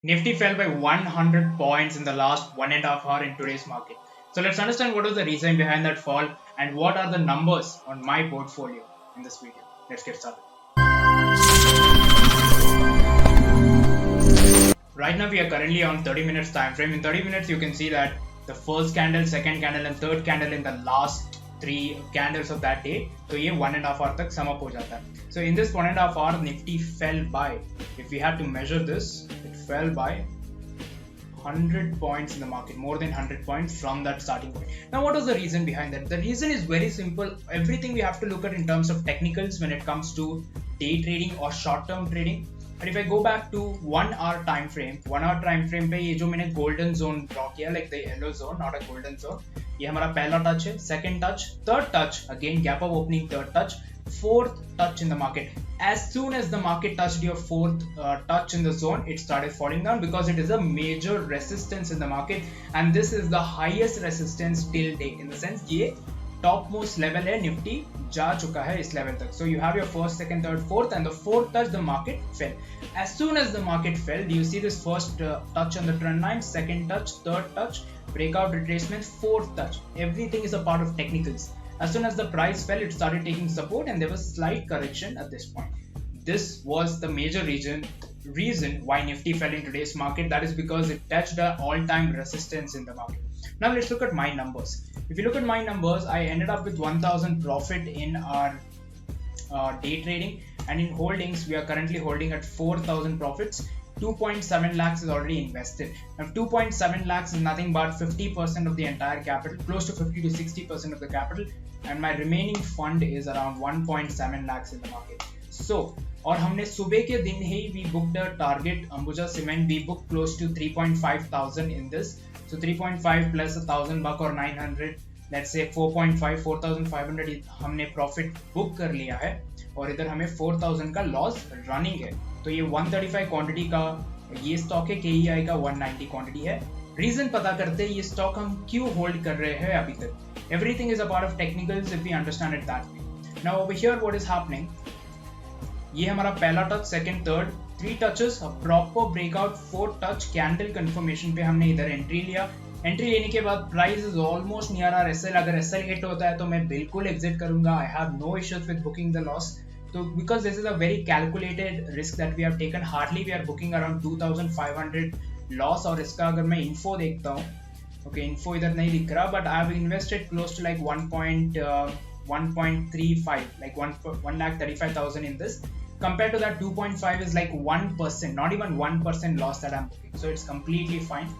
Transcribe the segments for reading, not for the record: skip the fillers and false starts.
Nifty fell by 100 points in the last 1.5 hours in today's market. So let's understand what was the reason behind that fall and what are the numbers on my portfolio in this video. Let's get started. Right now we are currently on 30 minutes time frame. In 30 minutes you can see that the first candle, second candle and third candle in the last 3 candles of that day, so ये 1.5 hour तक sum up हो जाता है. So in this 1.5 hour Nifty fell by, if we had to measure this, it fell by 100 points in the market, more than 100 points from that starting point. Now what was the reason behind that? The reason is very simple. Everything we have to look at in terms of technicals when it comes to day trading or short term trading. And if I go back to 1 hour time frame पे ये जो मैंने golden zone draw किया, like the yellow zone, not a golden zone, ये हमारा पहला touch है, second touch, third touch, again gap up opening, third touch, fourth touch in the market. As soon as the market touched your fourth touch in the zone, it started falling down because it is a major resistance in the market, and this is the highest resistance till date. In the sense, ये topmost level है, Nifty जा चुका है इस level तक. So you have your first, second, third, fourth, and the fourth touch the market fell. As soon as the market fell, do you see this first touch on the trend line, second touch, third touch, breakout retracement, fourth touch. Everything is a part of technicals. As soon as the price fell, it started taking support and there was slight correction at this point. This was the major reason why Nifty fell in today's market. That is because it touched the all-time resistance in the market. Now let's look at my numbers. If you look at my numbers, I ended up with 1000 profit in our day trading, and in holdings we are currently holding at 4000 profits. 2.7 lakhs is already invested. Now 2.7 lakhs is nothing but 50% of the entire capital, close to 50 to 60% of the capital, and my remaining fund is around 1.7 lakhs in the market. So, और हमने सुबह के दिन ही we booked a target Ambuja Cement, we booked close to 3.5 thousand in this. So 3.5 plus 1,000 buck or 900, let's say 4.5, 4,500 हमने profit book कर लिया है, और इधर हमें 4,000 का लॉस रनिंग है. तो ये 135 क्वांटिटी का ये स्टॉक है, KEI का 190 क्वांटिटी है. रीजन पता करते हैं ये स्टॉक हम क्यों होल्ड कर रहे हैं अभी तक. Everything is a part of technicals if we understand it that way. Now over here what is happening, ये हमारा पहला touch, second, third, 3 touches, proper breakout, 4th touch, candle confirmation पे हमने इधर एंट्री लिया. एंट्री लेने के बाद price is almost near our SL. अगर एसएल हिट होता है तो मैं बिल्कुल एग्जिट करूंगा. I have no issues with booking the loss. तो because this is a very calculated risk that we have taken, hardly we are booking around 2500 loss. और इसका अगर मैं इन्फो देखता हूँ, ओके इन्फो इधर नहीं दिख रहा, but I have invested close to like 1.35, like 1,35,000 in this. Compared to that, 2.5 is like 1%, not even 1% loss that I'm booking. So it's completely fine.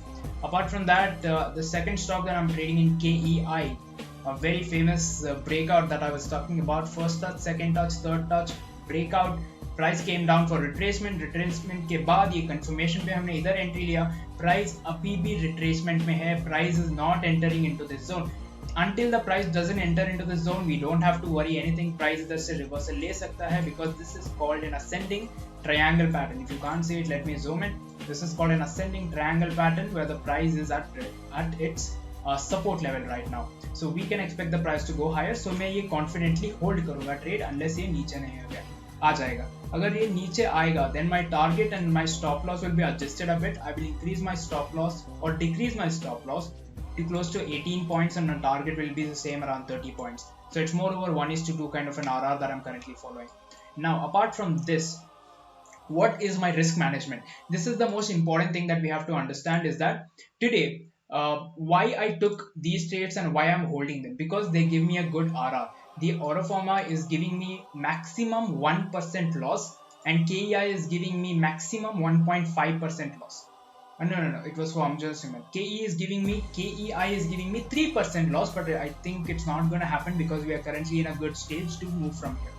Apart from that, the second stock that I'm trading in, KEI, a very famous breakout that I was talking about. First touch, second touch, third touch, breakout. Price came down for retracement. Retracement के बाद ये confirmation पे हमने इधर entry लिया. Price अभी भी retracement में है. Price is not entering into this zone. Until the price doesn't enter into the zone, we don't have to worry anything. Price इधर से reversal ले सकता है because this is called an ascending triangle pattern. If you can't see it, let me zoom in. This is called an ascending triangle pattern where the price is at its support level right now. So we can expect the price to go higher. So मैं ये confidently hold करूँगा trade unless ये नीचे नहीं आ जाएगा. अगर ये नीचे आएगा, then my target and my stop loss will be adjusted a bit. I will increase my stop loss or decrease my stop loss to close to 18 points, and the target will be the same around 30 points. So it's more over 1:2 kind of an RR that I'm currently following. Now apart from this, what is my risk management? This is the most important thing that we have to understand, is that today why I took these trades and why I'm holding them, because they give me a good RR. The Auroforma is giving me maximum 1% loss and KEI is giving me maximum 1.5% loss. No, it was for Ambuja Cement. KEI is giving me 3% loss, but I think it's not going to happen because we are currently in a good stage to move from here.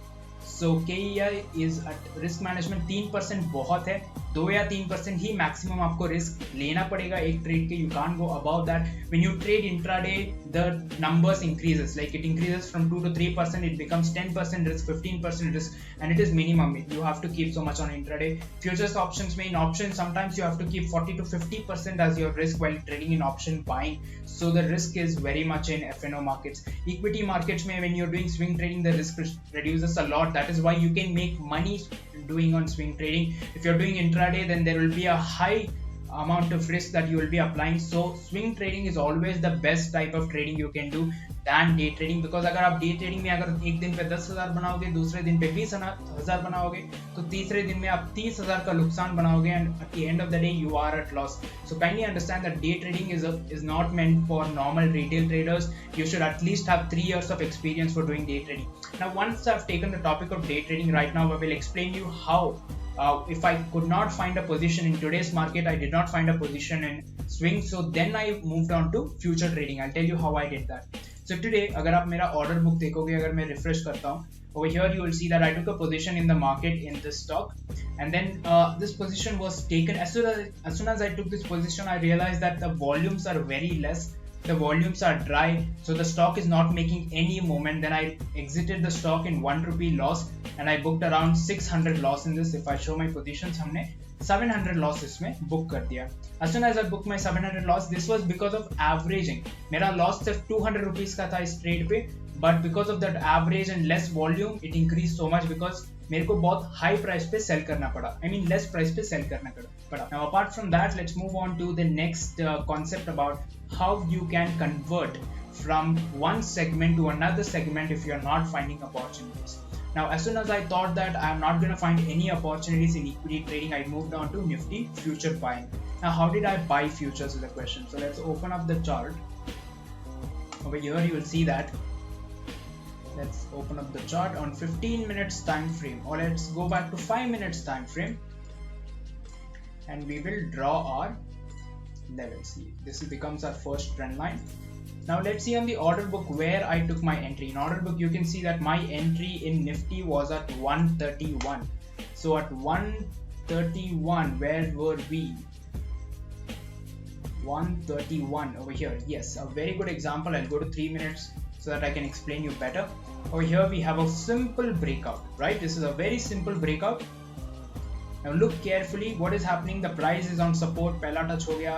So KEI is at risk management 3% बहुत है. 2 या 3% ही maximum आपको risk लेना पड़ेगा एक trade के. You can't go above that. When you trade intraday, the numbers increases. Like it increases from 2 to 3%, it becomes 10% risk, 15% risk, and it is minimum. You have to keep so much on intraday. Futures options में, in options sometimes you have to keep 40 to 50% as your risk while trading in option buying. So the risk is very much in FNO markets. Equity markets में when you're doing swing trading, the risk reduces a lot. That is why you can make money doing on swing trading. If you're doing intraday, then there will be a high amount of risk that you will be applying. So swing trading is always the best type of trading you can do than day trading, because अगर आप day trading में अगर एक दिन पे 10,000 बनाओगे, दूसरे दिन पे 20,000 बनाओगे, तो तीसरे दिन में आप 30,000 का नुकसान बनाओगे, and at the end of the day you are at loss. So kindly understand that day trading is not meant for normal retail traders. You should at least have 3 years of experience for doing day trading. Now once I've taken the topic of day trading, right now I will explain you how. If I could not find a position in today's market, I did not find a position in swing, so then I moved on to future trading. I'll tell you how I did that. So today, अगर आप मेरा order book देखोगे, अगर मैं refresh करता हूँ, over here you will see that I took a position in the market in this stock, and then this position was taken. As soon as I took this position, I realized that the volumes are very less. The volumes are dry, so the stock is not making any movement. Then I exited the stock in 1 rupee loss, and I booked around 600 loss in this. If I show my positions, हमने 700 loss इसमें book कर दिया. As soon as I booked my 700 loss, this was because of averaging. मेरा loss सिर्फ 200 rupees का था इस trade पे, but because of that average and less volume, it increased so much because मेरे को बहुत high price पे sell करना पड़ा. I mean less price पे sell करना पड़ा. Now apart from that, let's move on to the next concept about how you can convert from one segment to another segment if you are not finding opportunities. Now as soon as I thought that I am not going to find any opportunities in equity trading, I moved on to Nifty future buying. Now how did I buy futures is the question. So let's open up the chart. Over here you will see that. Let's open up the chart on 15 minutes time frame, or let's go back to 5 minutes time frame, and we will draw our levels. This becomes our first trend line. Now let's see on the order book where I took my entry. In order book you can see that my entry in Nifty was at 131. So at 131, where were we? 131 over here. Yes, a very good example. I'll go to 3 minutes so that I can explain you better. Over here we have a simple breakout, right? This is a very simple breakout. Now look carefully what is happening. The price is on support. पहला touch हो गया,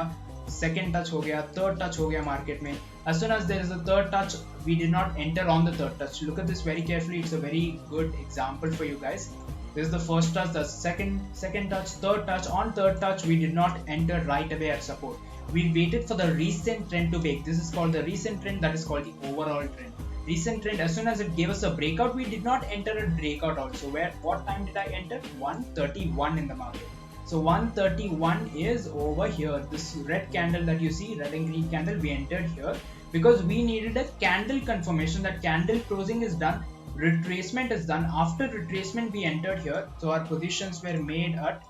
second touch हो गया, third touch हो गया market में. As soon as there is a third touch, we did not enter on the third touch. Look at this very carefully. It's a very good example for you guys. This is the first touch, the second touch, third touch. On third touch, we did not enter right away at support. We waited for the recent trend to break. This is called the recent trend. That is called the overall trend. Recent trend, as soon as it gave us a breakout, we did not enter a breakout also. What time did I enter? 131 in the market. So 131 is over here. This red candle that you see, red and green candle, we entered here because we needed a candle confirmation that candle closing is done, retracement is done. After retracement, we entered here. So our positions were made at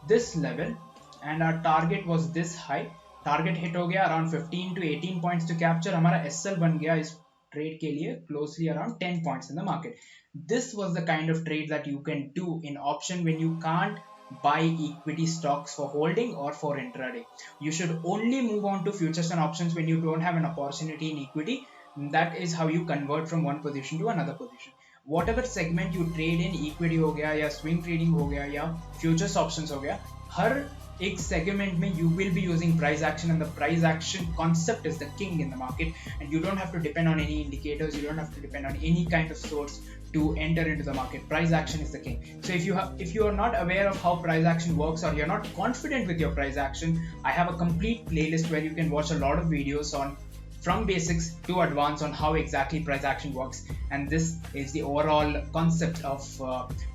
this level and our target was this high. Target hit हो गया around 15 to 18 points to capture. हमारा SL बन गया इस trade के लिए closely around 10 points in the market. This was the kind of trade that you can do in option when you can't buy equity stocks for holding or for intraday. You should only move on to futures and options when you don't have an opportunity in equity. That is how you convert from one position to another position. Whatever segment you trade in, equity हो गया या swing trading हो गया या futures options हो गया, हर एक segment में you will be using price action, and the price action concept is the king in the market, and you don't have to depend on any indicators, you don't have to depend on any kind of source to enter into the market. Price action is the king. So if you are not aware of how price action works, or you're not confident with your price action, I have a complete playlist where you can watch a lot of videos on from basics to advanced on how exactly price action works, and this is the overall concept of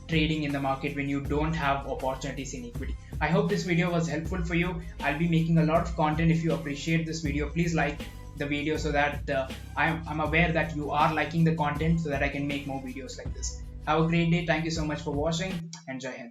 trading in the market when you don't have opportunities in equity. I hope this video was helpful for you. I'll be making a lot of content. If you appreciate this video, please like the video so that I'm aware that you are liking the content, so that I can make more videos like this. Have a great day. Thank you so much for watching, and Jai Hind.